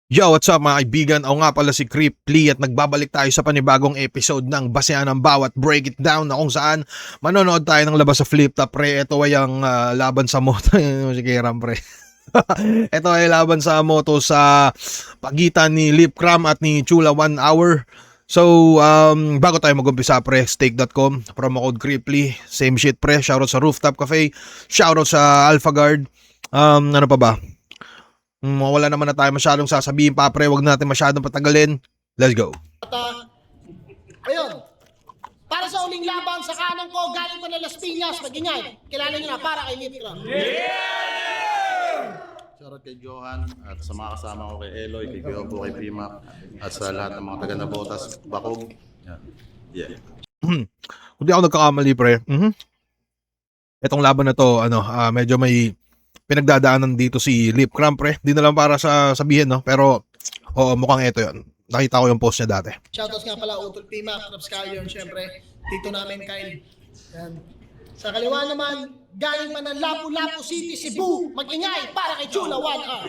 Yo, what's up mga kaibigan? Ako nga pala si Creeply at nagbabalik tayo sa panibagong episode ng Basehan ng Bawat Break It Down na kung saan manonood tayo ng labas sa flip top pre. Ito ay ang laban sa moto. Si Kiram pre. Ito ay laban sa moto sa pagitan ni Lipcram at ni Chula 1 hour. So, bago tayo mag-umpisa pre, stake.com, promo code Creeply, same shit pre, shoutout sa Rooftop Cafe, shoutout sa Alpha Guard, ano pa ba? Wala naman na tayo masyadong sasabihin pa pre, wag natin masyadong patagalin. Let's go. At ayun, para sa uling laban sa kanan ko, galing ko na Las Piñas, Magingay. Kilala niyo na, para kay Lipcram. Shoutout kay Johan at sa mga kasama ko kay Eloy, kay Gyobo, kay Prima at sa lahat ng mga taga Nabotas, Bakog. Yeah. Kung di ako nagkakamali pre. Itong laban na to, medyo may pinagdadaanan dito si Lipcram pre. Di na lang para sa sabihin no, pero mukhang ito 'yon. Nakita ko yung post niya dati. Shoutouts nga pala, Utol Pima, Krabs Carrion, syempre, dito namin Kyle. Yan. Sa kaliwa naman, galing pa ng Lapu-Lapu City, Cebu, Magingay, para kay Chula 1R.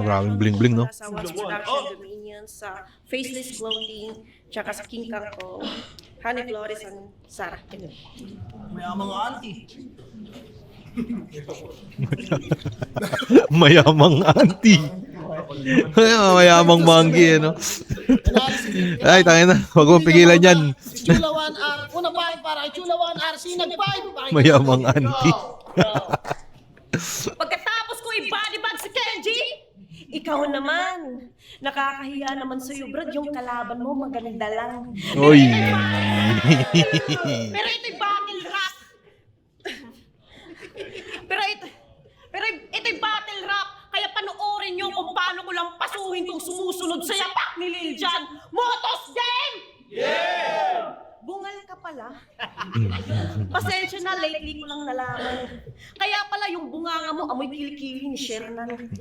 Maraming bling-bling no. Sa Watts Production Dominion, sa Faceless Clothing, tsaka sa King Kangkong, Honey Flores, and Sarah. May mga auntie. Mayamang auntie. Mayamang manggi no. Ay, tangin na. Wag mong pigilan yan. Si Chula 1R, unang bahay para kay Chula 1R, sinag 5. Mayamang auntie. Pagkatapos ko i-body bag si Kenji, ikaw naman. Nakakahiya naman sa'yo, Brad. Yung kalaban mo, maganda lang. Oy. Pero ito'y battle rap. Pero ito'y battle rap. Kaya panoorin nyo kung paano ko lang pasuhin kung sumusunod sa yapak ni Lil Jan. Motos game! Yeah! Bungal ka pala. Pasensya na, lately ko lang nalaman. Kaya pala yung bunganga mo, amoy kilikili ni Shernan.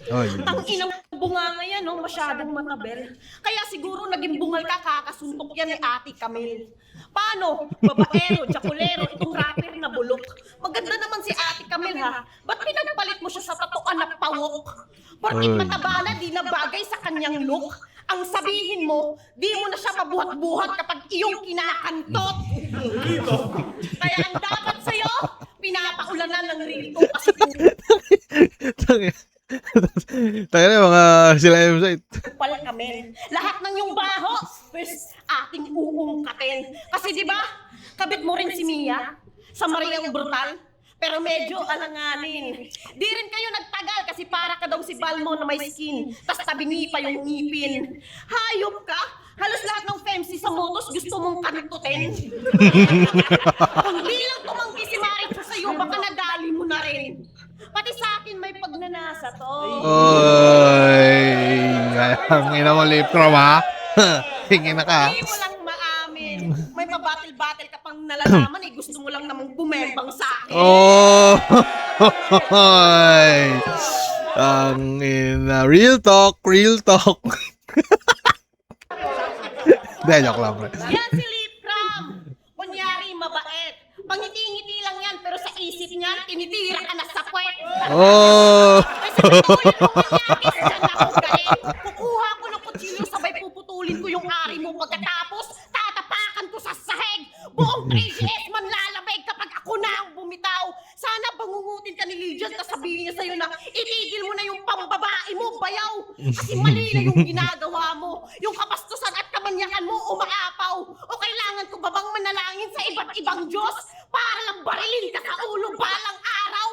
Ang inang bunganga yan, no? Masyadong matabel. Kaya siguro naging bungal ka, kakasuntok yan ni Ate Camille. Paano? Babaero, tsakulero, itong rapper na bulok. Maganda naman si Ate Camille, ha? Ba't pinagpalit mo siya sa tatuan na pawok? Porkit matabala, di na bagay sa kanyang look. Ang sabihin mo, di mo na siya mabuhat-buhat kapag iyong kinakantot. Kaya ang dapat sa'yo, pinapaulanan ng real to kasi Tayo na mga sila website. pala kami. Lahat ng yung baho, first ating uungkatin. Kasi di ba, kabit mo rin si Mia sa Mariang Brutal. Pero medyo alanganin. Di rin kayo nagtagal kasi para ka daw si Balmo na may skin. Tas tabingi pa yung ngipin. Hayop ka! Halos lahat ng femsi sa motos gusto mong kantutin. Kung di lang tumanggi si Maricho sa'yo, baka nadali mo na rin. Pati sa akin may pagnanasa to. Oy. Ang ina mo Lipcram ha. Hingin na ka. Hindi mo lang maamin. May pa-battle-battle ka pang nalalaman eh. Gusto mo lang namang bumembang sa akin. Oh. Ang ina. Real talk, real talk. Dahil joke lang, pre. Yan si Lipcram. Kunyari, mabait. Pangiti-ngiti lang yan, pero sa isip niya, tinitira ka na sa puwet. Oh. Kasi sa tuloy mo, kunyari, dyan ako galing. Kukuha ko ng kutsilyo, sabay puputulin ko yung ari mo. Pagkatapos, tatapakan ko sa sahig. Buong 3GS man lalabay kapag ako na ang bumitaw. Sana bangungutin ka ni Lydian, tas sabihin niya sa'yo na itigil mo na yung pambabae mo, bayaw. Kasi mali na yung ginagawa mo. Yung kabastusan at kamanyakan mo umaapaw. O kailangan ko ba bang manalangin sa iba't ibang Diyos para lang barilin ka sa ulo balang araw?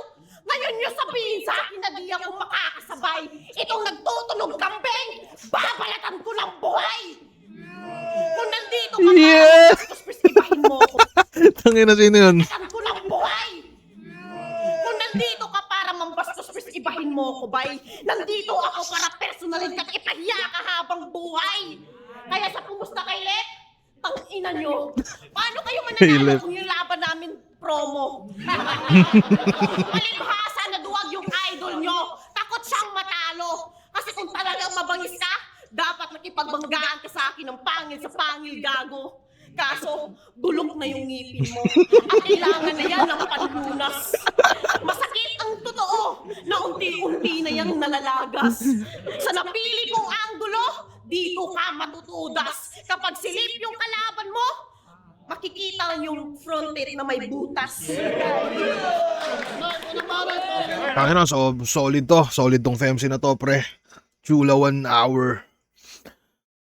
Ngayon niyo sabihin sa akin na di ako makakasabay. Itong nagtutunog kambing, babalatan ko ng buhay. Kung nandito ka Yeah! tapos ibahin mo ko. Tangin na sino yun? Babalatan ko ng buhay. Kung nandito ka para mambastos, ibahin mo ko, bay. Nandito ako para personalin ka at ipahiya ka habang buhay. Kaya sa kumusta kay Let, tangina nyo. Paano kayo mananalo kung yung laban namin promo? Palibhasa na duwag yung idol nyo. Takot siyang matalo. Kasi kung talagang mabangis ka, dapat makipagbanggaan ka sa akin ng pangil sa pangil, gago. Kaso, bulok na yung ngipin mo. At kailangan na yan ng panlunas. Masakit ang totoo na unti-unti na yung nalalagas. Sa napili dito ka matutudas. Kapag silip yung kalaban mo, makikita yung fronted na may butas. Kaya so solid to. Solid tong FEMC na to, pre. Chula 1 hour.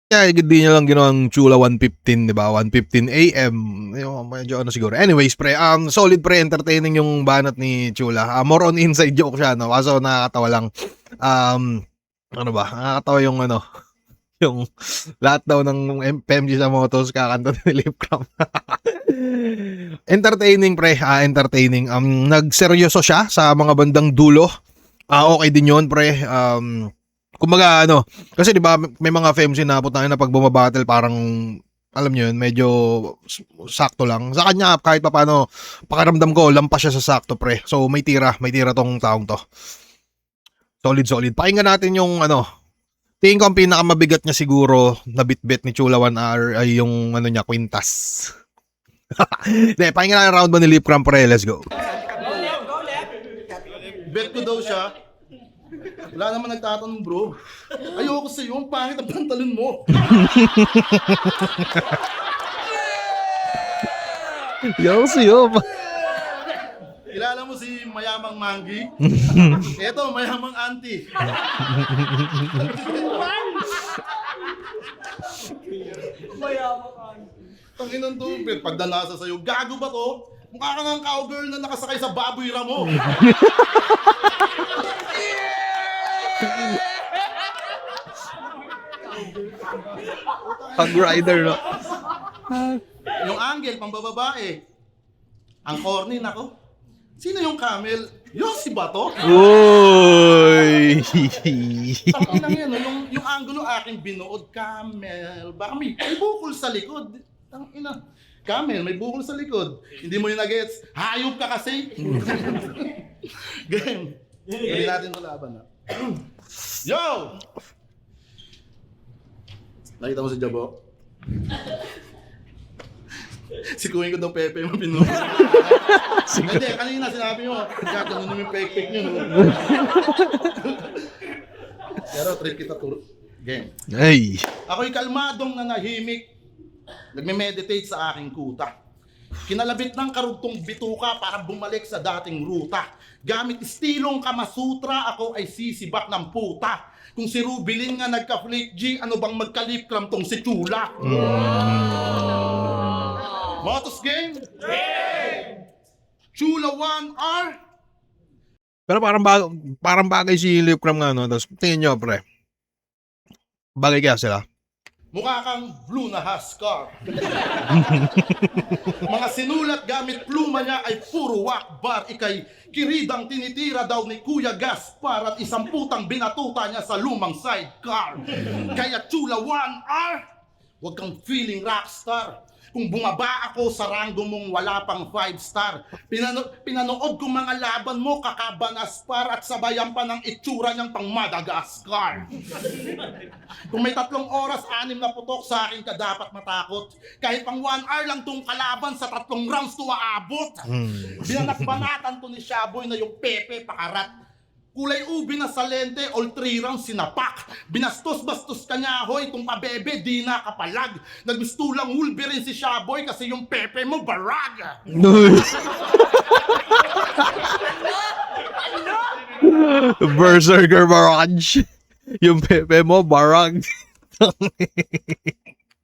Kaya hindi niya lang ginawang Chula 1:15, di ba? 1:15 AM. Yung, medyo ano siguro. Anyways, pre, solid pre, entertaining yung banat ni Chula. More on inside joke siya, no? Kaso nakakatawa lang. Ano ba? Nakakatawa yung ano, yung lahat daw ng PMG sa motos kakanta ni Lip Cram. Entertaining pre, entertaining. Nagseryoso siya sa mga bandang dulo. Okay din yun pre. Kumbaga ano, kasi di ba may mga FEMC na putain na pag bumabattle parang alam niyo yun, medyo sakto lang. Sa kanya kahit papaano pakiramdam ko lampas siya sa sakto pre. So may tira tong taong to. Solid. Pakinggan natin yung ano. Tingin ko ang pinakamabigat niya siguro na bit-bit ni Chula 1 hour ay yung ano niya, Quintas. Hindi, pakinggan natin round ba ni Lip Cram pre, let's go. Bet ko daw siya. Wala naman nagtatanong, bro. Ayoko sa'yo, ang pangit ang pantalon mo. Yo, siyo. Kilala mo si Mayamang Manggi? Eto, Mayamang Auntie. Tanginan to, bet, pag danasa sa'yo, gago ba to? Mukha ka ng cowgirl na nakasakay sa baboy ramo. Pag rider, no? Yung angle, pambababae. Ang corny, nako. Sino yung camel? Yossi ba to? Uy! Tapos lang yan, no? yung angulo aking binuod, camel. Baka may bukol sa likod. Tangina. Camel, may bukol sa likod. Hindi mo yung nagets. Hayop ka kasi. Game. Hindi natin ito laban, ha? Yo! Nakita mo si Jabo? Si Kuwing ko daw Pepe mo pinuha. Hindi, kanina sinabi mo, gagawin naman yung fake nyo. No? Pero trip kita turo. Game. Ay! Ako'y kalmadong nanahimik. Nagme-meditate sa aking kuta. Kinalabit ng karugtong bituka para bumalik sa dating ruta. Gamit istilong Kamasutra, ako ay sisibak ng puta. Kung si Rubilin nga nagka-flick G, ano bang magkalipkram tong si Chula? Motos game? Chula 1R? Pero parang bagay si Lip Cram nga, no? Tapos tingin nyo, pre. Bagay kaya sila? Mukha kang blue na Huskar. Mga sinulat gamit pluma niya ay puro wakbar. Ikay kiridang tinitira daw ni Kuya Gaspar at isang putang binatuta niya sa lumang sidecar. Kaya Chula 1R, huwag kang feeling rockstar. Kung bumaba ako sa ranggo mong wala pang 5-star, pinanood ko mga laban mo, kakabanaspar at sabayan pa ng itsura niyang pang Madagascar. Kung may 3 oras, 6 na putok, sa akin ka dapat matakot. Kahit pang 1 hour lang tong kalaban, sa 3 rounds to aabot. Binanat-banatan to ni Shaboy na yung Pepe pakarat. Kulay ubi na sa lente, all 3 rounds sinapak. Binastos-bastos ka niya, hoy, itong pabebe, di nakapalag. Nagbistulang Wolverine si Shaboy kasi yung Pepe mo barag. Berserker Barrage. Yung Pepe mo, barag.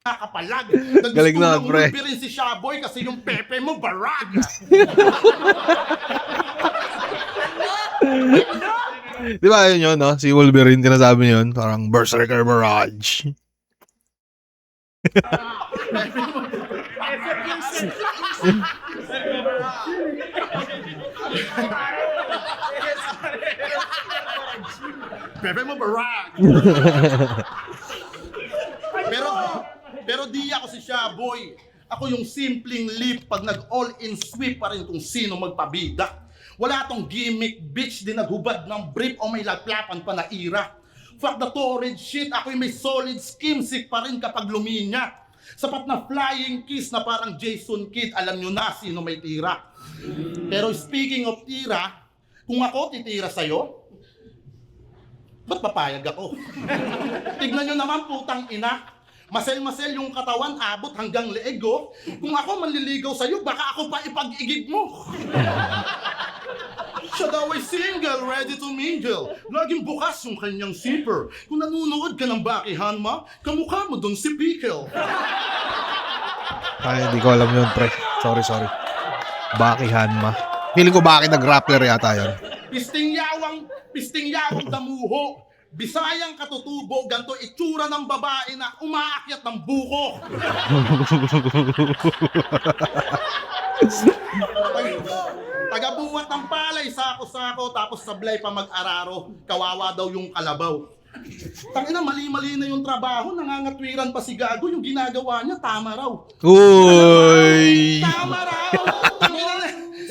Nakapalag. Galing na, Nagbistulang pre. Wolverine si Shaboy kasi yung Pepe mo barag. Di ba yun, no? Si Wolverine, tinasabi yun. Parang Berserker Barrage. Pepe mo barag. Pero di ako si Shaboy. Ako yung simpleng lip pag nag-all-in sweep pa rin kung sino magpabida. Wala tong gimmick, bitch, di naghubad ng brief o may laplapan pa na ira. Fuck the torrid shit, ako'y may solid skimsick pa rin kapag luminya. Sapat na flying kiss na parang Jason Kidd, alam nyo na sino may tira. Pero speaking of tira, kung ako titira sa'yo, ba't papayag ako? Tignan nyo naman putang ina. Masel-masel yung katawan, abot hanggang leeg, oh. Kung ako manliligaw sa'yo, baka ako pa ipag-igib mo. Siya daw ay single, ready to mingle. Laging bukas yung kanyang zipper. Kung nanunood ka ng Bakihan Ma, kamukha mo dun si Pickle. Ay, hindi ko alam yun, pre. Sorry. Bakihan ma. Feeling ko Baki nag-rappler yata yun. Pisting yawang damuho. Bisayang katutubo, ganto itsura ng babae na umaakyat ng buko. Tagabuwat ng palay, sako-sako, tapos sablay pa mag-araro. Kawawa daw yung kalabaw. Tangina, mali-mali na yung trabaho, nangangatwiran pa si Gago, yung ginagawa niya, tama raw. Uy! Tama raw!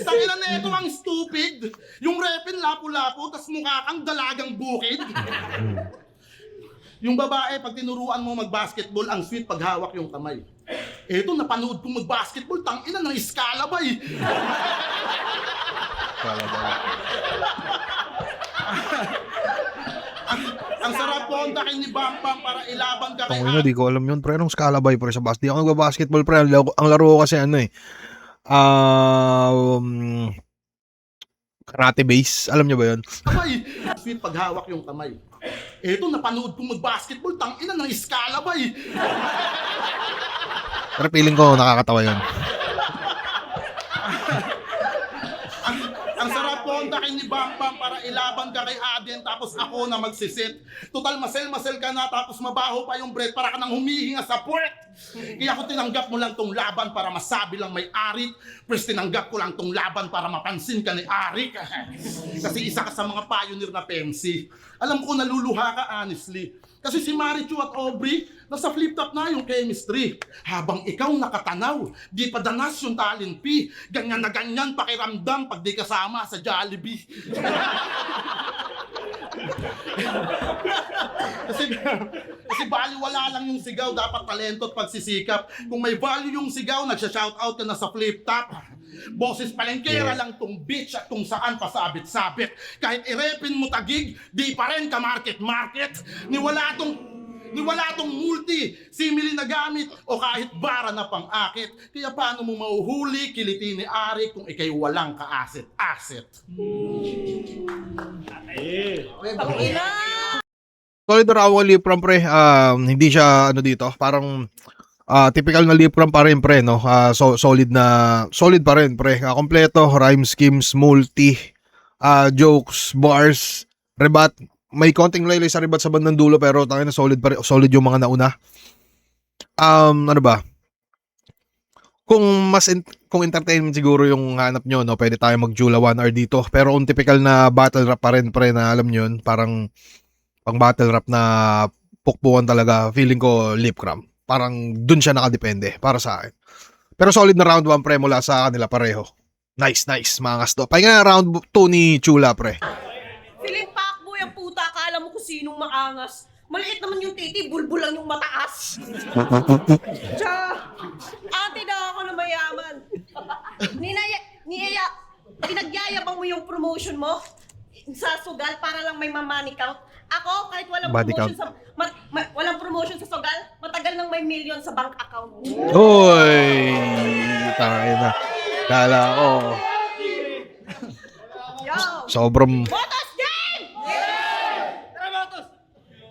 Tangina na ito ang stupid. Yung repin lapu-lapu, tas mukha kang dalagang bukid. Yung babae, pag tinuruan mo mag-basketball, ang sweet pag hawak yung kamay. Eto, napanood kong mag-basketball, tangina ng Escalabay. Ang sarap po ang takin ni Bam Bam para ilaban ka kay Tangina, di ko alam yun, pre. Anong Scalabay, pre, sa basket? Di ako nagbabasketball, pre. Ang laro ko kasi ano eh. Karate base. Alam niyo ba yun? kamay. Sweet pag hawak yung kamay. Eto, napanood kong mag-basketball, tangina ng Escalabay. Pero feeling ko nakakatawa yun. Ang sarap po ang takin ni Bam Bam para ilaban ka kay Aden tapos ako na magsisit. Total masel-masel ka na tapos mabaho pa yung bread para ka nang humihinga sa puwet. Kaya ako tinanggap mo lang tong laban para masabi lang may arik. Plus tinanggap ko lang tong laban para mapansin ka ni Arik. Kasi isa ka sa mga pioneer na PMC. Alam ko naluluha ka honestly. Kasi si Marichu at Aubrey, nasa flip-top na yung chemistry. Habang ikaw nakatanaw, di pa danas yung talent P. Ganyan na ganyan pakiramdam pag di kasama sa Jollibee. kasi baliwala lang yung sigaw, dapat talento at pagsisikap. Kung may value yung sigaw, nagsha-shoutout ka na sa flip-top. Boses palengkera lang tong bitch at kung saan pasabit-sabit. Kahit irepin mo tagig, di pa rin ka market-market. Niwala tong multi, simili na gamit o kahit bara na pang-akit. Kaya paano mo mauhuli, kiliti ni Ari kung ikay walang ka-asset. Solid na raw ang lip from, pre. Hindi siya ano dito. Parang typical na lip from pa rin, pre, no? Solid pa rin, pre. Kompleto, rhyme schemes, multi, jokes, bars, rebat. May konting laylay sa rebat sa bandang dulo pero tangin na solid pa rin. Solid yung mga nauna. Ano ba? Kung entertainment siguro yung hanap nyo, no, pwede tayo mag-Jula 1 hour dito. Pero kung typical na battle rap pa rin, pre, na alam nyo yun, parang pang battle rap na pukpukan talaga, feeling ko lip cram. Parang dun siya nakadepende para sa akin. Pero solid na round 1, pre, mula sa kanila pareho. Nice, mga kasto. Pahinga na round 2 ni Chula, pre. Feeling pakboy ang puta, akala mo kung sinong maangas. Maliit naman yung titi, bulbul lang yung mataas. Tsa, ate na ako na mayaman. Pinagyayabang mo yung promotion mo sa sugal para lang may ma-money count. Ako, kahit walang Body promotion sa walang promotion sa sugal, matagal nang may million sa bank account. Uy! Tayo na. Kala ko. Yo! Sobrang... Botos din! Tara, Botos!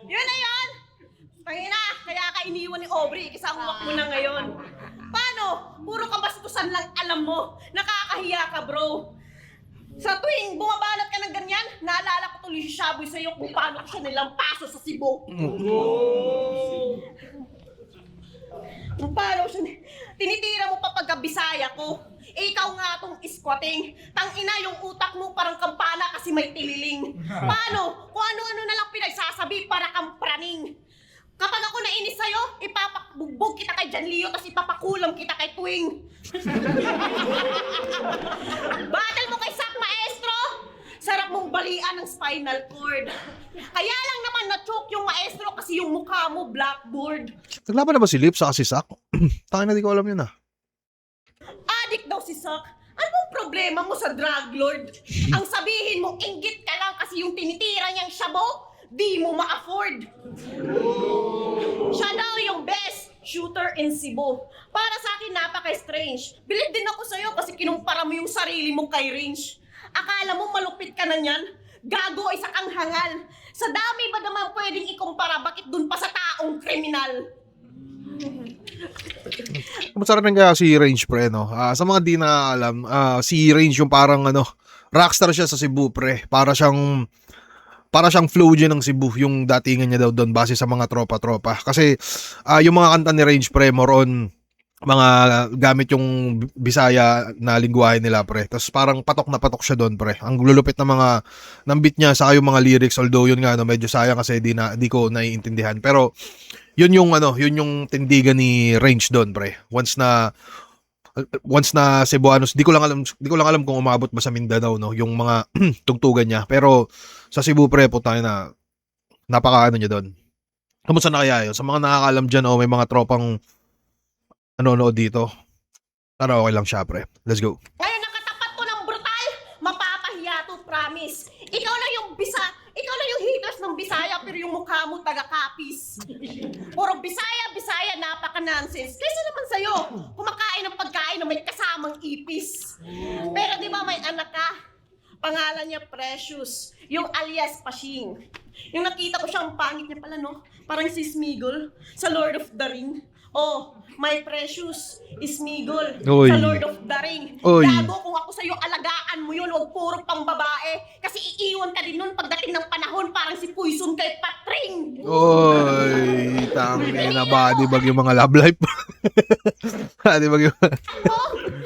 Yun na yun! Tangina, kaya ka iniwan ni Aubrey, isahuwak mo na ngayon. Paano? Puro kabastusan lang alam mo. Nakakahiya ka, bro. Sa tuwing bumabalot ka ng ganyan, naalala ko tuloy si Shaboy sa'yo kung paano ko siya nilang paso sa Cebu. Kung paano siya... Tinitira mo pa pagka-Bisaya ko. Ikaw nga tong squatting. Tangina yung utak mo parang kampana kasi may tililing. Paano? Kung ano-ano na lang pinagsasabi para kang praning. Kapag ako nainis sa'yo, ipapabugbog kita kay Jan Leo tapos ipapakulam kita kay Tuwing. Battle mo kay Sak Maestro? Sarap mong balian ng spinal cord. Kaya lang naman na-choke yung maestro kasi yung mukha mo blackboard. Naglaban na ba si Lip sa si Sak? Tayo na, di ko alam yun ah. Adik daw si Sak. Ano bang problema mo sa drug lord? Ang sabihin mo, inggit ka lang kasi yung tinitira niyang shabu? di mo ma-afford. Siya daw yung best shooter in Cebu. Para sa akin, napaka-strange. Bilib din ako sa'yo kasi kinumpara mo yung sarili mo kay Range. Akala mo malupit ka na niyan? Gago, isa kang hangal. Sa dami ba naman pwedeng ikumpara, bakit dun pa sa taong kriminal? Masarap rin kaya si Range, pre, no? Sa mga di na alam, si Range yung parang rockstar siya sa Cebu, pre. Para siyang flow dyan ng Cebu, yung datingan niya daw doon base sa mga tropa-tropa. Kasi yung mga kanta ni Range, pre, more on mga gamit yung Bisaya na lingwahe nila, pre. Tapos parang patok na patok siya doon, pre. Ang lulupit ng ng beat niya saka yung mga lyrics, although yun nga medyo sayang kasi di ko naiintindihan. Pero yun yung tindigan ni Range doon, pre. Once na Cebuanos, di ko lang alam kung umabot ba sa Mindanao, no, yung mga tugtugan niya. Pero sa Cebu, pre, putang na napaka niya doon. Kamusta na kaya yun? Sa mga nakakaalam dyan, may mga tropang nanonood dito. Pero okay lang siya, pre. Let's go. Ngayon nakatapat ko ng brutal, mapapahiya to, promise. Ikaw lang yung haters ng Bisaya, pero yung mukha mo taga-kapis. Puro Bisaya, napaka-nonsense. Kaysa naman sa'yo, kumakain ng pagkain na may kasamang ipis. Pero di ba may anak ka? Pangalan niya Precious, yung alias Pashing. Yung nakita ko siyang pangit niya pala, no? Parang si Smeagol sa Lord of the Ring. Oh, my Precious, Smeagol Oy. sa Lord of the Ring. Oy. Gago, kung ako sa'yo, alagaan mo yun, huwag puro pang babae. Kasi iiwan ka din nun pagdating ng panahon, parang si Poison kay Patring. Oy, tangina, body bag yung mga love life. Body bag yung... Mo,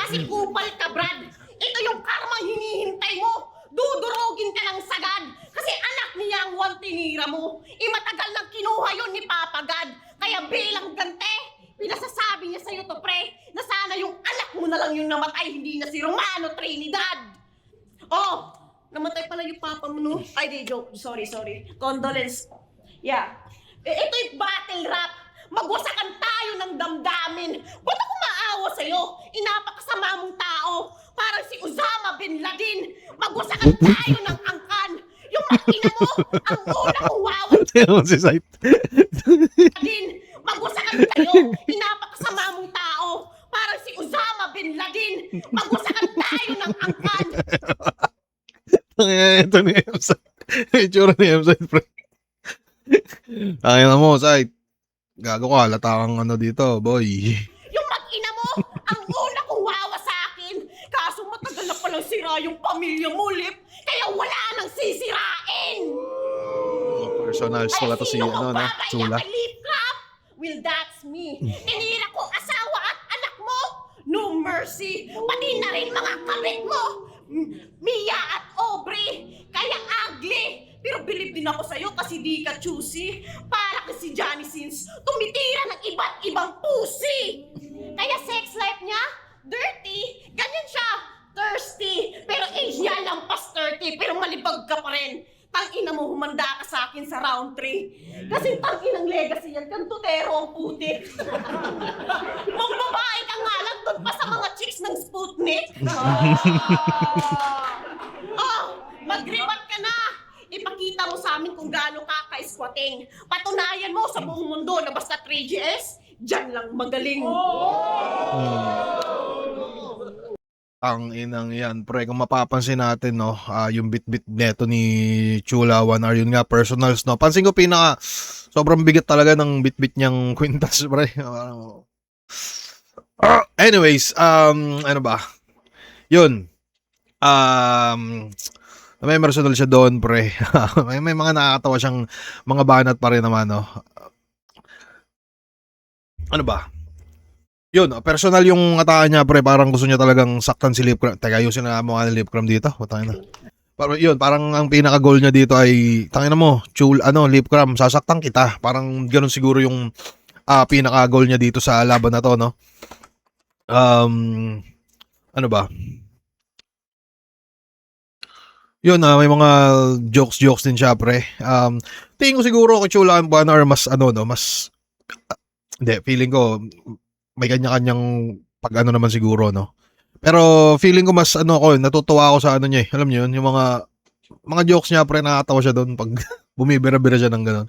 kasi kupal ka, Brad. Ito yung karma hinihintay mo. Dudurogin ka ng sagad. Kasi anak niya ang one tinira mo. Matagal nang kinuha yun ni Papa God. Kaya bilang gante, pinasasabi niya sa'yo to, pre, na sana yung anak mo na lang yung namatay, hindi na si Romano Trinidad. Oh, namatay pala yung papa mo, no? Ay, di, joke. Sorry. Condolence. Yeah. Ito yung battle rap. Magwasakan tayo ng damdamin. Ba't ako maawa sa'yo? Inapakasama mong tao. Parang si Osama Bin Laden. Magwasakan tayo ng angkan. Yung makina mo, ang una kong wawan si Sight. din. Magwasakan kayo. Inapakasama mong tao. Parang si Osama Bin Laden. Magwasakan tayo ng angkan. Ito ni M-Sight. Itsura ni M-Sight, pre. Tangina mo, Sight. Gago ka, halata kang dito, boy. Yung mag-ina mo, ang una kong wawa sa akin. Kaso matagal na palang sira yung pamilya mo, Lip. Kaya wala nang sisirain. Personal pala to si, Chula. Lip crap? Well, that's me. Tinira ko asawa at anak mo. No mercy. Pati na rin mga kabit mo. Mia at Aubrey. Kaya ugly. Pero bilib din ako sa'yo kasi di ka choosy. Para kasi Johnny Sins, tumitira ng iba't ibang pussy. Kaya sex life niya, dirty. Ganyan siya, thirsty. Pero age niya lampas 30, pero malibag ka pa rin. Tangina mo, humanda ka sa akin sa round 3. Kasi tanginang legacy yan, kantutero ang putik. Magbabae ka nga lang doon pa sa mga chicks ng Sputnik. Mag-rebat ka na. Ipakita mo sa amin kung gaano ka ka-squatting. Patunayan mo sa buong mundo na basta 3GS, dyan lang magaling. Ang inang yan, pre, kung mapapansin natin, no, yung bit-bit neto ni Chula 1R, yun nga, personals, no. Pansin ko sobrang bigat talaga ng bit-bit niyang kwintas, pre. Anyways, ano ba? Yun. May personal siya doon, pre. may mga nakakatawa siyang mga banat pa rin naman, no. Ano ba? Yun, personal yung atake niya, pre. Parang gusto niya talagang saktan si Lipcram. Teka, ayusin na mo nga ng Lipcram dito. Patay na. Yun, parang ang pinaka-goal niya dito ay, tangina mo, Lipcram, sasaktan kita. Parang ganun siguro yung pinaka-goal niya dito sa laban na to, no? Ano ba? Yun, may mga jokes din siya, pre. Tingin ko siguro kay Chula and Buanar mas mas hindi, feeling ko may kanya-kanyang pag naman siguro, no. Pero feeling ko mas natutuwa ako sa niya, alam niyo yun, yung mga jokes niya, pre, nakakatawa siya doon pag bumibira-bira siya ng gano'n.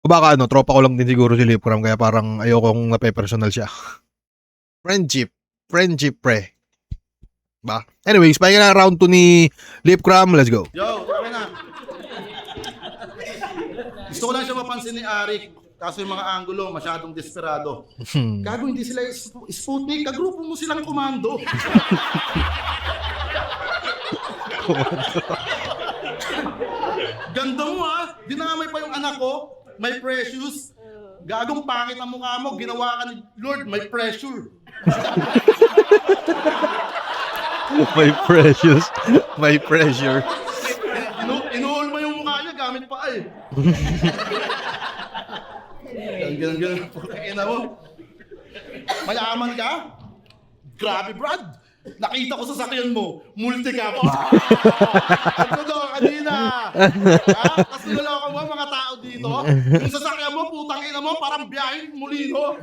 O baka tropa ko lang din siguro si Lipcram kaya parang ayokong nape-personal siya. Friendship pre. Ba? Anyways, pahinga na round 2 ni Lipcram. Let's go. Yo, kami na. Gusto ko lang siya mapansin ni Arik. Kaso yung mga angulo, masyadong desperado. Gago, hindi sila Sputnik. Kagrupo mo silang komando. Ganda mo ha. Dinamay pa yung anak ko. May precious. Gagong pangit ang mukha mo. Ginawa ka ni Lord. May pressure. My precious. My pressure. Inuhol mo yung mukha niya gamit pa eh. Ganun. Ina mo. Mayaman ka? Grabe, Brad. Nakita ko sa sakyan mo. Multi ka po. Ano daw kanina? Tapos niloloko mo mga tao dito. Yung sasakyan mo, putang ina mo, parang biyaheng mulino.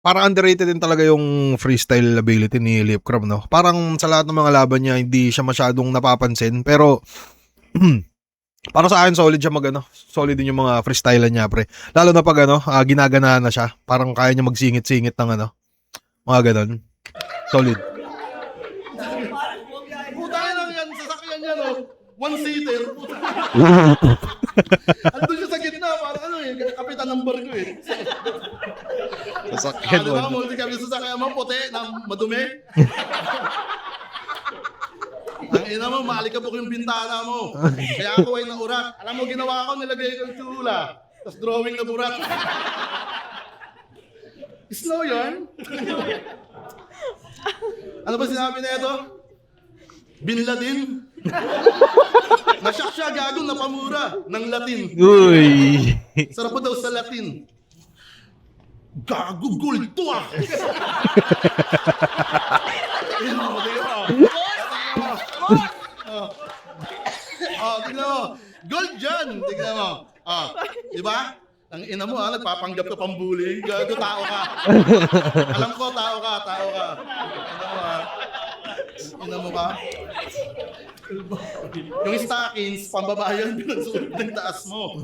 Parang underrated din talaga yung freestyle ability ni Lipcram, no? Parang sa lahat ng mga laban niya, hindi siya masyadong napapansin. Pero, para sa akin, solid siya solid din yung mga freestyle niya, pre. Lalo na pag, ginaganahan na siya. Parang kaya niya magsingit-singit ng, mga ganon. Solid. Putang ina yan, sasakyan niya, no? One-seater. Andun siya sa gitna, parang kapitan ng barko eh. Sasakyan Diba, multi kami sasakyan mo, puti, na madumi. Ang ina mo, maalikabok yung bintana mo. Kaya ako ay naurat. Alam mo, ginawa ko, nilagay ko yung tsula. Tapos drawing na burat. Slow yarn. Ano ba sinabi na ito? Bin Laden. Nasyak siya, gagong napamura ng Latin. Uy! Sarap po daw sa Latin. Gago, gold to ah! Tingnan mo. Tingnan mo. Gold dyan! Tingnan mo. Diba? Ang ina mo nagpapanggap ka pambuli. Gago, tao ka. Alam ko, tao ka. Ina mo ka. Yung stockings, pambabayan, pinagsuot ng taas mo.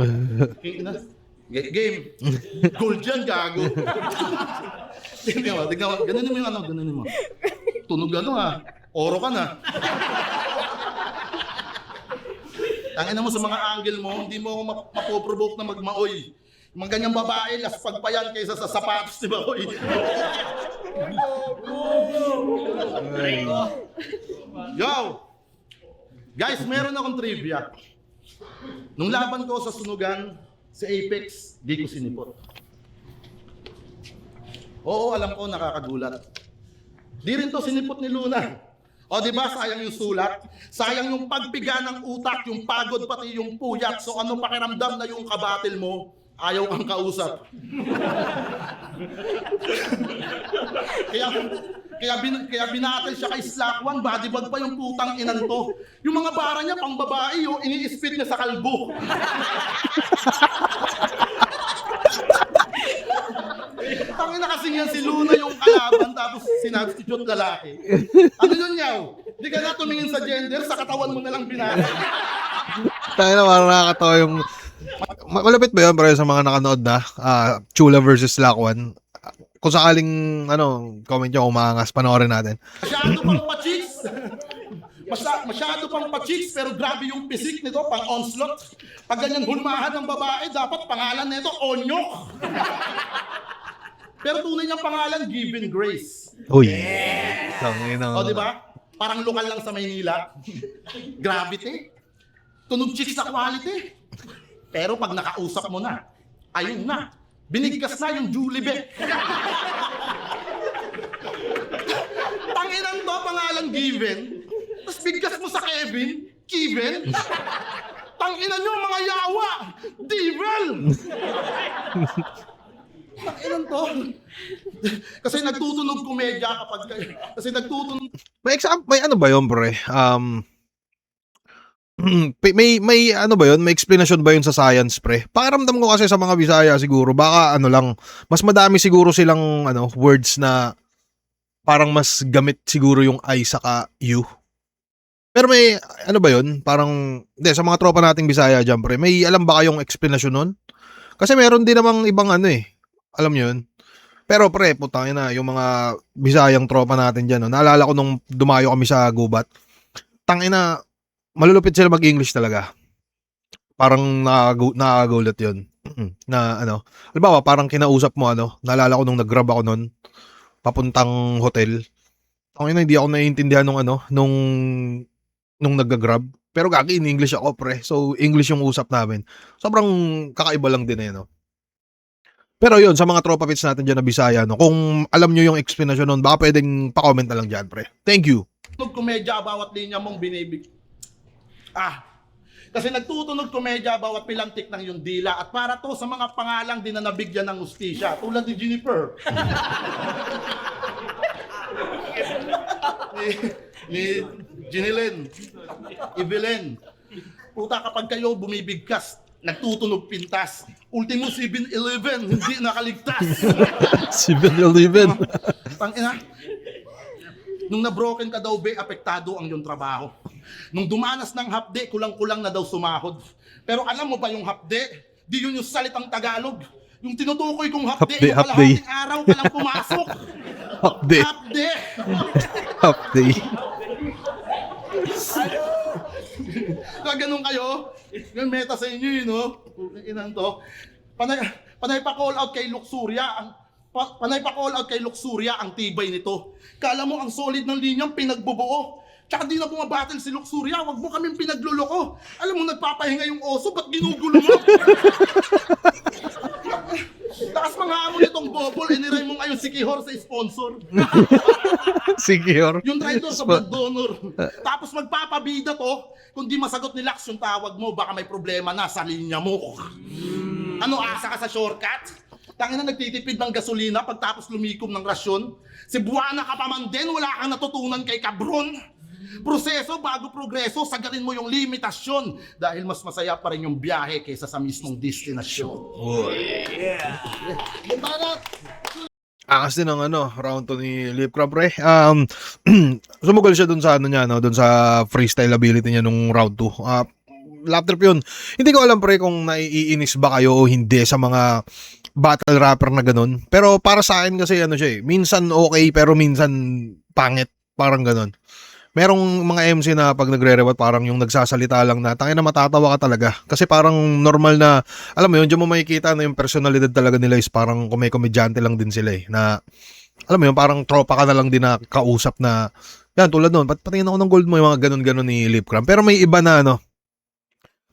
Game. Gold yan, gago. Tingnan mo. Ganunin mo. Tunog oro ka na. Tangina mo sa mga angle mo, hindi mo ako mapoprovoke na magmaoy. Mga ganyang babae, las pagpayan kaysa sa sapatos ni Baoy. Yo! Guys, meron akong trivia. Nung laban ko sa sunugan, sa Apex, di ko sinipot. Oo, alam ko, nakakagulat. Di rin to sinipot ni Luna. O diba, sayang yung sulat, sayang yung pagpiga ng utak, yung pagod pati yung puyat. So ano pakiramdam na yung kabatil mo, ayaw kang kausap. Kaya binatil siya kay Slack1, bodybag pa yung putang inan to. Yung mga bara niya, pang babae, yung ini-spit niya sa kalbo. Tangina kasi yan si Luna yung kalaban, tapos sinabstitute lalaki. Ano yun yaw? Di ka na tumingin sa gender, sa katawan mo na lang binatil. Tayo na, parang nakakatawa yung... Malapit ba yun para sa mga nakanood na? Chula versus Slack1. Kung sakaling, comment nyo kung maangas, panoorin natin. Masyado pang pa-chicks. Masyado pang pa-chicks, pero grabe yung physique nito, pang onslaught. Pag ganyan hulmahan ng babae, dapat pangalan nito, Onyok. Pero tunay niyang pangalan, Given Grace. Uy. O, di ba? Parang lokal lang sa Maynila. Gravity. Tunog chicks na quality. Pero pag nakausap mo na, ayun na. Binigkas na yung Julie Beck. Tanginan to, pangalan Given. Tapos bigkas mo sa Kevin, Kevin. Tanginan nyo mga yawa, Devil. Tanginan to. Kasi nagtutunog komedya kapag... Kasi nagtutunog... May ano ba yun, pre? May ano ba yun? May explanation ba yun sa science, pre? Pakiramdam ko kasi sa mga Bisaya siguro, baka lang, mas madami siguro silang words na parang mas gamit siguro yung I saka U. Pero may, ano ba yun? Parang, hindi, sa mga tropa nating Bisaya dyan, pre, may alam ba kayong explanation nun? Kasi meron din namang ibang ano eh. Alam nyo yun? Pero pre, putangin na, yung mga Bisayang tropa natin dyan, no? Naalala ko nung dumayo kami sa Gubat, tangin na, malulupit sila mag-English talaga. Parang nakakagulat yun. Na ano, halimbawa parang kinausap mo ano, naalala ko nung nag-grab ako nun, papuntang hotel. Tangin na, hindi ako naiintindihan nung nag-grab. Pero gagi, in English ako, pre. So, English yung usap namin. Sobrang kakaiba lang din eh, no? Pero yun, sa mga tropa pits natin dyan na Bisaya, no? Kung alam nyo yung explanation nun, baka pwedeng pa-comment na lang dyan, pre. Thank you. Komedya bawat linya mong binibig. Kasi nagtutunog komedya bawat pilantik ng yung dila at para to sa mga pangalang din na nabigyan ng ustisya tulad ni Jennifer. ni Jinilyn, Evelyn. Puta kapag kayo bumibigkas, nagtutunog pintas. Ultimo 7-Eleven, hindi nakaligtas. 7-Eleven. Tangina. Nung na-broken ka daw, be, apektado ang iyong trabaho. Nung dumanas ng hapde, kulang-kulang na daw sumahod. Pero alam mo ba yung hapde? Di yun yung salitang Tagalog. Yung tinutukoy kong hapde, yung kalahating araw ka lang pumasok. Hapde. Hapde. Hapde. Kaya ganun kayo, yung meta sa inyo yun, no? Inang to. Panay pa call out kay Luxuria ang tibay nito. Kala mo ang solid ng linyang pinagbubuo. Tsaka di na bumabattle si Luxuria, wag mo kaming pinagluloko. Alam mo nagpapahinga yung oso, ba't ginugulo mo? Takas mga amo nitong bobol, iniray mo ngayon si Kihor sa sponsor. Secure. Yung driver sa blood donor. Tapos magpapabida to, kung di masagot ni Lax yung tawag mo, baka may problema na sa linya mo. Ano, asa ka sa shortcut? Tangina nagtitipid ng gasolina pagtapos lumikom ng rasyon. Cebuana ka pa man din, wala kang natutunan kay Cabron. Proseso bago progreso, sagarin mo yung limitasyon dahil mas masaya pa rin yung biyahe kaysa sa mismong destinasyon. Angas din ang round to ni Lip Crab, pre. Sumugal siya dun sa dun sa freestyle ability niya nung round 2. Lap trip yun. Hindi ko alam, pre, kung naiinis ba kayo o hindi sa mga battle rapper na ganun. Pero para sa akin kasi siya eh. Minsan okay pero minsan pangit. Parang ganun. Merong mga MC na pag nagre-rewat parang yung nagsasalita lang na tangina matatawa ka talaga. Kasi parang normal na, alam mo yun, dyan mo makikita na yung personalidad talaga nila is parang komedyante lang din sila eh. Na, alam mo yun, parang tropa ka na lang din na kausap na, yan tulad nun, patingin ako ng gold mo yung mga ganun-ganun ni Lip Cram. Pero may iba na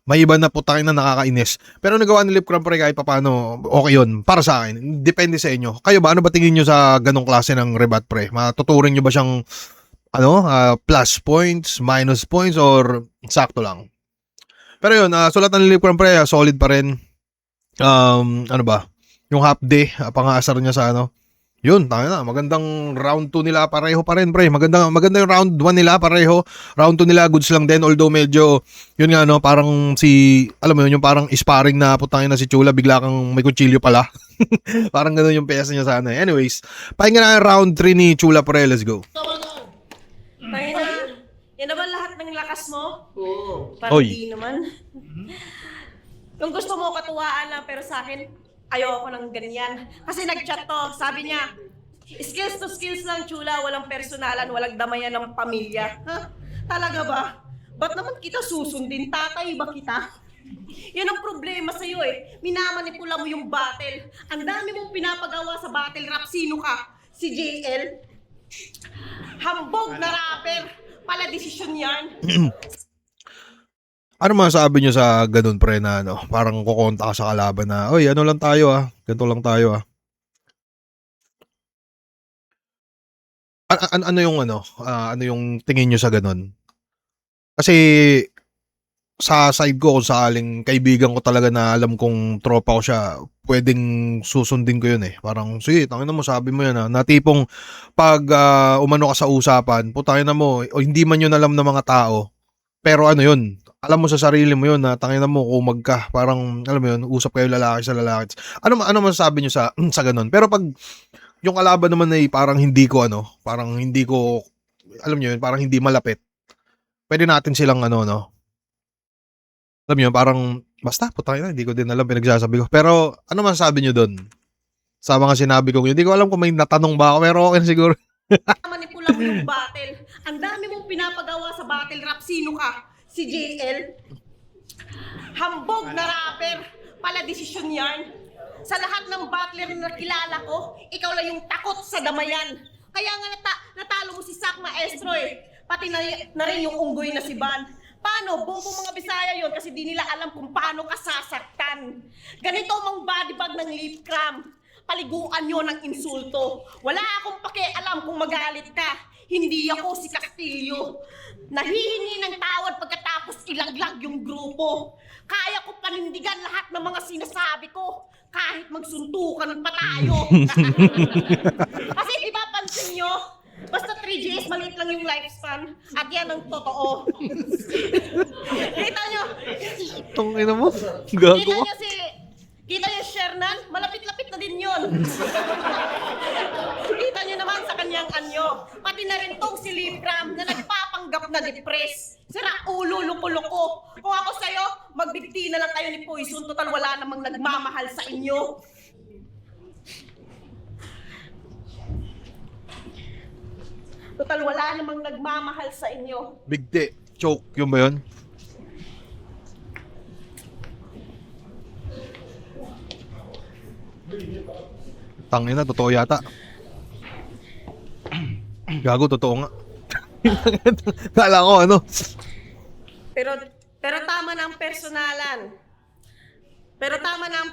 may iba na putangin na nakakainis. Pero nagawa ni Lip Cram, pre, kahit paano, okay yun. Para sa akin, depende sa inyo. Kayo ba, ano ba tingin nyo sa ganong klase ng rebat, pre? Matuturing nyo ba siyang plus points, minus points, or sakto lang? Pero yun, sulatan ni Lip Cram, pre, solid pa rin. Ano ba? Yung half day, pang-aasar niya sa yun, tayo na. Magandang round 2 nila pareho pa rin, pre. Maganda yung round 1 nila pareho. Round 2 nila goods lang din, although medyo yun nga parang alam mo yun, yung parang sparring na putangin na si Chula, bigla kang may kutsilyo pala. Parang ganoon yung piyesa niya sana. Anyways, pahinga na round 3 ni Chula, pre. Let's go. Tayo na. Yan naman lahat ng lakas mo? Oo. Parang Oy. di naman. Kung gusto mo katuwaan lang, pero sa akin, ayoko ng ganyan. Kasi nag-chat to, sabi niya, skills to skills lang, Chula, walang personalan, walang damayan ng pamilya. Ha? Talaga ba? Ba't naman kita susundin? Tatay ba kita? Yan ang problema sa'yo eh. Minamanipula mo yung battle. Ang dami mong pinapagawa sa battle rap. Sino ka? Si JL? Hambog na rapper. Pala desisyon yan. Ano masasabi nyo sa ganun, pre, na parang kukonta ka sa kalaban na, oy, ano lang tayo ganito lang tayo ano yung ano yung tingin nyo sa ganun? Kasi sa side ko, kung sakaling kaibigan ko talaga na alam kong tropa ko siya, pwedeng susundin ko yun eh. Parang, sige, tangina mo, sabi mo yan na tipong pag umano ka sa usapan, putangin na mo, o hindi man yun alam ng mga tao, pero yun, alam mo sa sarili mo yun na tangina mo, kumag ka, parang, alam mo yun, usap kayo lalaki sa lalaki. Ano masasabi nyo sa ganun? Pero pag yung kalaban naman ay parang hindi ko alam niyo yun, parang hindi malapit. Pwede natin silang no. Alam niyo, parang basta putang ina, hindi ko din alam pinagsasabi ko. Pero ano masasabi niyo doon? Sa mga sinabi ko, hindi ko alam kung may natanong ba ako, pero okay na siguro. Manipula mo yung battle. Ang dami mong pinapagawa sa battle rap. Sino ka? Si JL? Hambog na rapper. Pala desisyon yan. Sa lahat ng battler na kilala ko, ikaw lang yung takot sa damayan. Kaya nga natalo mo si Sak Maestro eh. Pati na rin yung unggoy na si Van. Paano? Bobo mga Bisaya yon kasi di nila alam kung paano ka sasaktan. Ganito mang body bag ng lip cram. Paliguan nyo ng insulto. Wala akong pakialam kung magalit ka. Hindi ako si Castillo. Nahihingi ng tawad pagkatapos ilaglag yung grupo. Kaya ko panindigan lahat ng mga sinasabi ko. Kahit magsuntukan pa tayo. Kasi di ba pansin nyo? Basta 3Gs, maliit lang yung lifespan. At yan ang totoo. Kita nyo? Tong ina mo. Gago. Kita nyo Shernan? Malapit-lapit na din yun. Kita nyo naman sa kanyang anyo. Pati na rin tong si Libram na nagpapanggap na depress. Sira ulo, loko-loko. Kung ako sa'yo, magbigti na lang kayo ni Poison. Total wala namang nagmamahal sa inyo. Total wala namang nagmamahal sa inyo. Bigti. Choke. Yun ba yun? Tangina, totoo yata. Gago, totoo nga. Kala ko ano. Pero tama na ang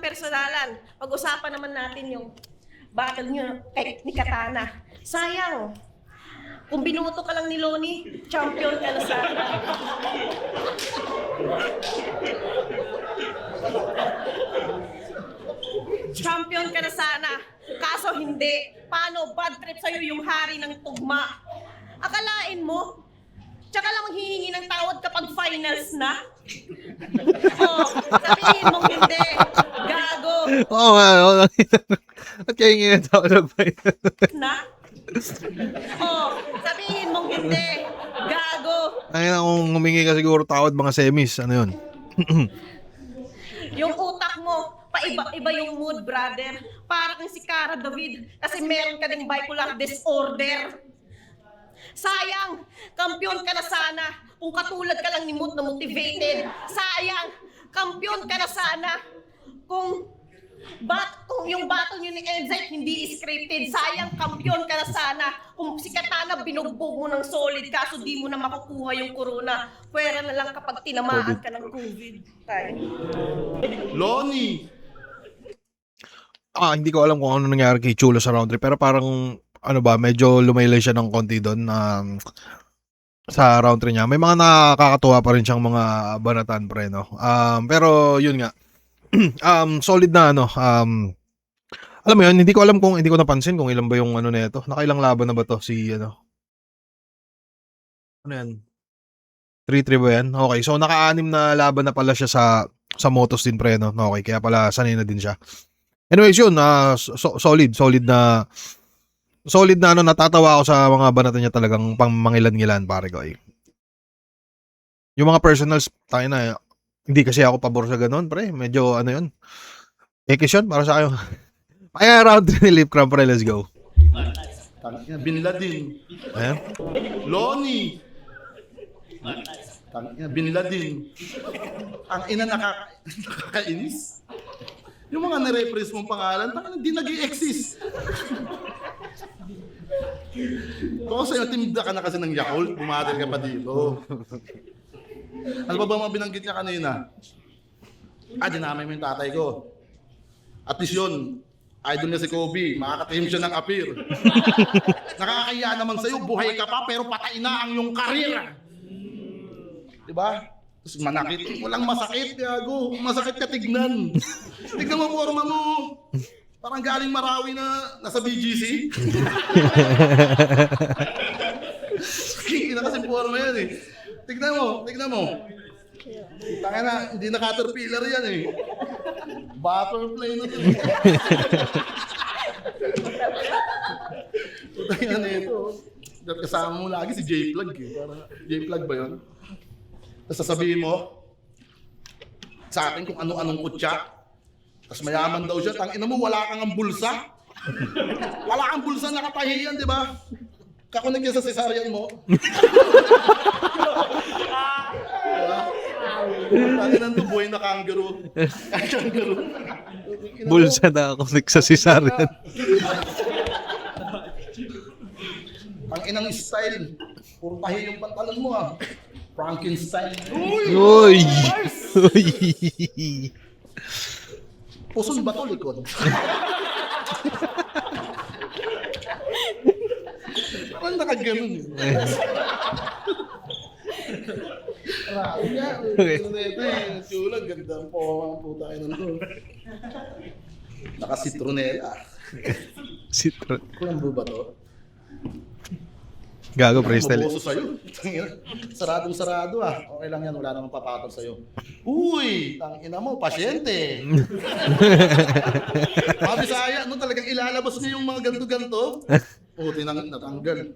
personalan. Pag-usapan naman natin yung battle nyo kay ni Katana. Sayang. Kung binuto ka lang ni Loni, champion ka na sana. Champion ka na sana. Kaso hindi. Paano? Bad trip sa'yo yung hari ng tugma. Akalain mo? Tsaka lang hihingi ng tawad kapag finals na? Oh, sabihin mong hindi. Gago. Oo nga. At kaya nga yung tawag na finals. Na? Oh, sabihin mong hindi. Gago. Ay na kung humingi ka siguro tawad mga semis. Ano yun? Yung utak mo, paiba-iba yung mood, brother. Para kang si Cara David kasi meron ka ding bipolar disorder. Sayang, kampiyon ka na sana kung katulad ka lang ni Moot na motivated. Sayang, kampiyon ka na sana kung yung battle nyo ni Enzyte hindi scripted. Sayang, kampiyon ka na sana kung si Katana binugbog mo ng solid kaso di mo na makukuha yung corona. Pwera na lang kapag tinamaan ka ng COVID. Tayo. Loni! Hindi ko alam kung ano nangyari kay Chulo sa round 3 pero parang medyo lumaylay siya ng konti doon sa round 3 niya. May mga nakakatuwa pa rin siyang mga banatan pre no. Pero yun nga. Solid na alam mo yun, hindi ko napansin kung ilan ba yung nito. Nakailang laban na ba to si Ano yan? 3-3 ba yan? Okay, so naka-6 na laban na pala siya sa motos din pre no. Okay, kaya pala sanay na din siya. Anyways yun, solid na natatawa ako sa mga banatan niya talagang pangmangilan-ngilan pare ko eh. Yung mga personals, tayo na hindi kasi ako pabor sa ganun pre, medyo yun. Ekis yun para sa akin. Kaya round 3 ni Lip Cram pre, let's go. Bin Laden. Ayan. Loni! Bin Laden. Ang ina nakakainis. Yung mga na-repress mong pangalan, hindi nag-i-exist. Kung sa'yo, timda ka na kasi ng Yakult, bumatil ka pa dito. Ano ba mga binanggit niya kanina? Dinamay mo yung tatay ko. At least yun, idol niya si Kobe, makakatahim siya ng appear. Nakakaya naman sa'yo, buhay ka pa pero patay na ang iyong karir. Diba? Tapos manakit, walang masakit, gago. Masakit ka tignan. Tignan mo forma mo. Parang galing Marawi na nasa BGC. Kikina kasi forma yan eh. Tignan mo. Tanga na, hindi na caterpillar yan eh. Butterfly na to. Putang ina nito. Dapat kasama mo lagi si J-Plug eh. Parang J-Plug ba yun? Tapos sasabihin mo sa akin kung ano-anong kutya. Tapos mayaman daw siya. Tangina mo, wala kang ang bulsa. Wala kang bulsa nakatahiyan, di ba? Kakunik yan sa cesarean mo. Tanginan to, buhay na kangaroo. Kangaroo. Bulsa na ako sa cesarean. Ang inang style. Puro tahi yung pantalon mo ah. Frankenstein. Uy! Uy! Puson ba to likod? Parang nakaganon eh. Marami nga. Ito eh. Chula, ganda po ang puta kayo nandun. Naka-citronella. Citron. Kulang ba to? Gago, freestyle. Maboso sa'yo. Saradong-sarado ah. Okay lang yan, wala namang papatol sa'yo. Uy! Tangina mo, pasyente! Mga Bisaya, no, talagang ilalabas niya yung mga ganto-ganto. Puti nang natanggal.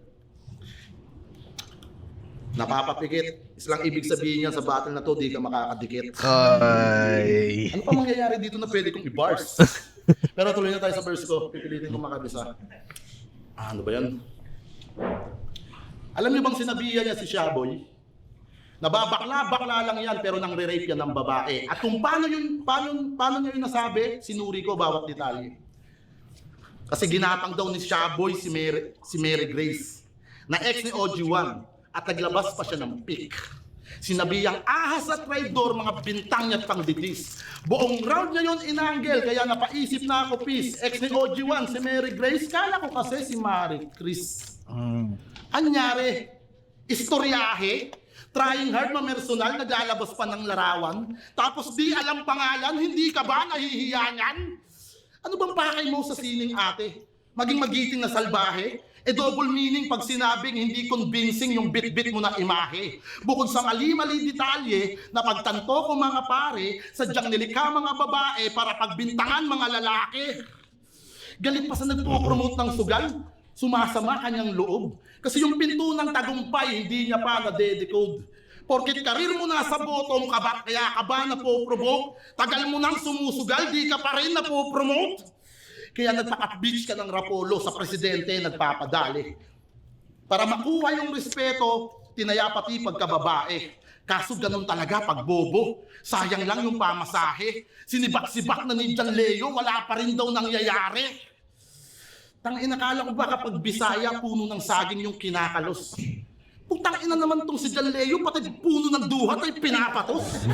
Napapapikit. Islang ibig sabihin niya sa battle na to, di ka makakadikit. Ay. Ano pa mangyayari dito na pwede kong i-bars? Pero tuloy na tayo sa verse ko. Pipilitin ko makabisa. Ano ba yan? Alam niyo bang sinabihan niya si Shaboy? Nababakla-bakla lang yan pero nang re-rape yan ng babae. At kung paano niya yung nasabi, sinuri ko bawat detalye. Kasi ginapang daw ni Shaboy si Mary Grace na ex ni OG1 at naglabas pa siya ng pic. Sinabihang ahas at traidor, mga bintang niya at pangditis. Buong round niya yun inanggel, kaya napaisip na ako, peace. Ex ni OG1, si Mary Grace, kala ko kasi si Marie Chris. Anyari, istoryahe, trying hard mamersonal, naglalabas pa ng larawan, tapos di alam pangalan, hindi ka ba nahihiya niyan? Ano bang pakay mo sa sining ate? Maging magiting na salbahe? Double meaning pag sinabing hindi convincing yung bit-bit mo na imahe. Bukod sa mali-mali detalye na pagtanto ko mga pare, sadyang nilikha mga babae para pagbintangan mga lalaki. Galit pa sa nagpo-promote ng sugal, sumasama kanyang loob. Kasi yung pinto ng tagumpay, hindi niya pa na-decode. Porkit karir mo nasa bottom ka ba, kaya ka ba napoprovoke? Tagal mo nang sumusugal, di ka pa rin napopromote? Kaya nagpaka-bitch ka ng Rapolo sa presidente, nagpapadali. Para makuha yung respeto, tinaya pati pagkababae. Kaso ganun talaga pag bobo. Sayang lang yung pamasahe. Sinibak-sibak na ni John Leo, wala pa rin daw nangyayari. Inakala ko ba kapag Bisaya, puno ng saging yung kinakalos? Putang ina naman tong si John Leo, pati puno ng duhat ay pinapatos.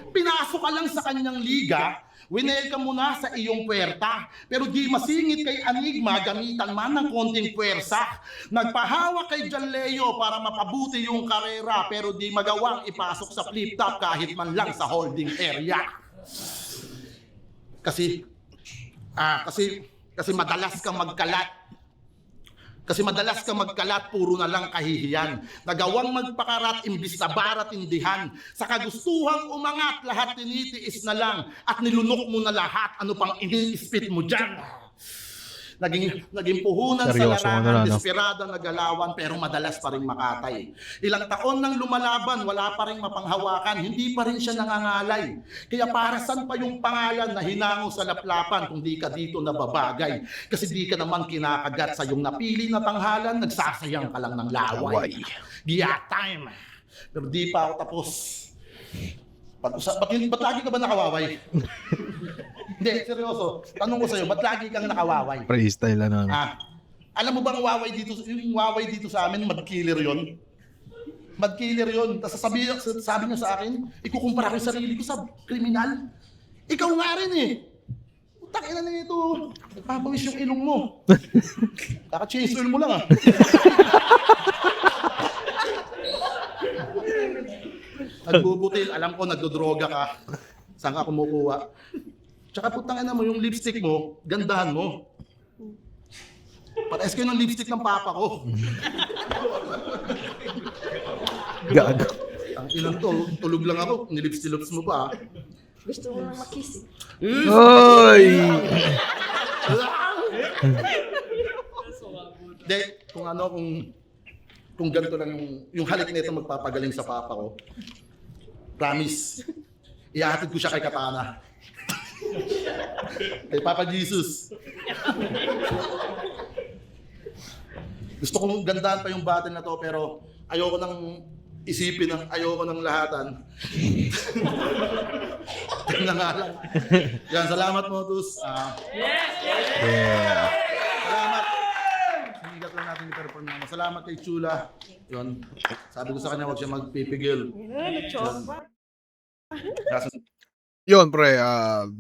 Pinasok ka lang sa kanyang liga, winel ka muna sa iyong puwerta. Pero di masingit kay Anigma, gamitan man ng konting puwersa. Nagpahawa kay John Leo para mapabuti yung karera, pero di magawang ipasok sa flip-top kahit man lang sa holding area. Kasi madalas kang magkalat. Kasi madalas kang magkalat, puro na lang kahihiyan. Nagawang magpakarat, imbis na barat indihan. Sa kagustuhang umangat, lahat tinitiis na lang. At nilunok mo na lahat, ano pang iniispit mo dyan. Naging puhunan Seryoso, sa larangan, ano? desperada nagalawan, pero madalas pa rin makatay. Ilang taon nang lumalaban, wala pa rin mapanghawakan, hindi pa rin siya nangangalay. Kaya para saan pa yung pangalan na hinango sa laplapan kung di ka dito nababagay? Kasi di ka naman kinakagat sa yung napili na tanghalan, nagsasayang ka lang ng laway. Giya time. Pero di pa ako tapos. Ba't lagi ka ba nakawaway? Hindi, seryoso. Tanong ko sa'yo, ba't lagi kang nakawaway? Freestyle ano. Alam mo bang waway dito, yung waway dito sa amin, mad killer yon? Mad killer yon. Tapos sabi niya sa akin, ikukumpara ko yung sarili ko sa kriminal. Ikaw nga rin eh. Takina na ito. Nagpapawis yung ilong mo. Kaka-chase oil mo lang ah. Nagbubutil, alam ko nagdodroga ka. Saan ka kumukuha? Tsaka putang ina mo, yung lipstick mo, gandahan mo. Pares kayo ng lipstick ng papa ko. Gago. Ang ilang to, tulog lang ako, nilips-lips mo pa. Gusto mo na makiss eh. Oy! Hindi, kung ganito lang yung halik nito magpapagaling sa papa ko, promise, ihahatid ko siya kay Katana. Kay Papa Jesus. Gusto kong gandaan pa yung battle na to, pero ayoko nang isipin, ayoko nang lahatan. Tingnan na nga lang. Yan, salamat Motus. Yeah. Salamat. Sinigat lang natin i-perform naman. Salamat kay Chula. Yun. Sabi ko sa kanya, huwag siya magpipigil. Kaso, Yun pre,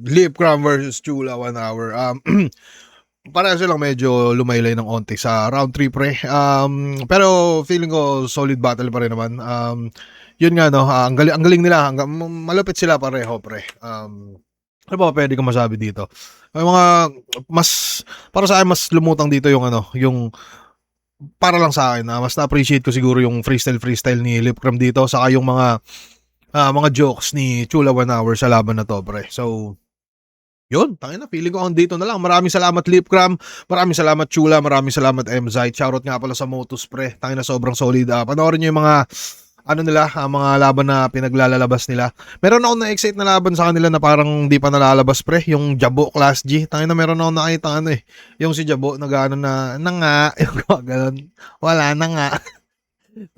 Lip Cram versus Chula 1 hour. Para silang medyo lumaylay ng onti sa round 3 pre. Pero feeling ko solid battle pa rin naman. Yun nga no, ang galing nila, malupit sila pareho pre. Ano ba pwede ko masabi dito? May mga para sa akin mas lumutang dito yung yung para lang sa akin, mas na-appreciate ko siguro yung freestyle ni Lip Cram dito, saka yung mga jokes ni Chula 1 hour sa laban na to pre. So yun, tangina, feeling ko dito na lang. Maraming salamat Lip Cram, maraming salamat Chula, maraming salamat M-Zite. Shoutout nga pala sa Motus pre. Tangina, sobrang solid. Panoorin niyo yung mga mga laban na pinaglalabas nila. Meron ako na-excite na laban sa kanila na parang di pa nalalabas pre, yung Jabo Class G. Tangina, meron ako nakita yung si Jabo nag-ano na nga, yung gano'n. Wala na nga.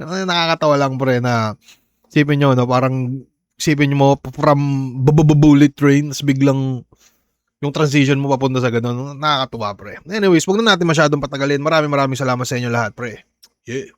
Nakakatawa lang pre na isipin nyo, no, parang isipin nyo mo from bullet trains, biglang yung transition mo papunta sa ganun. Nakakatuwa pre. Anyways, wag na natin masyadong patagalin. Maraming salamat sa inyo lahat pre. Yeah.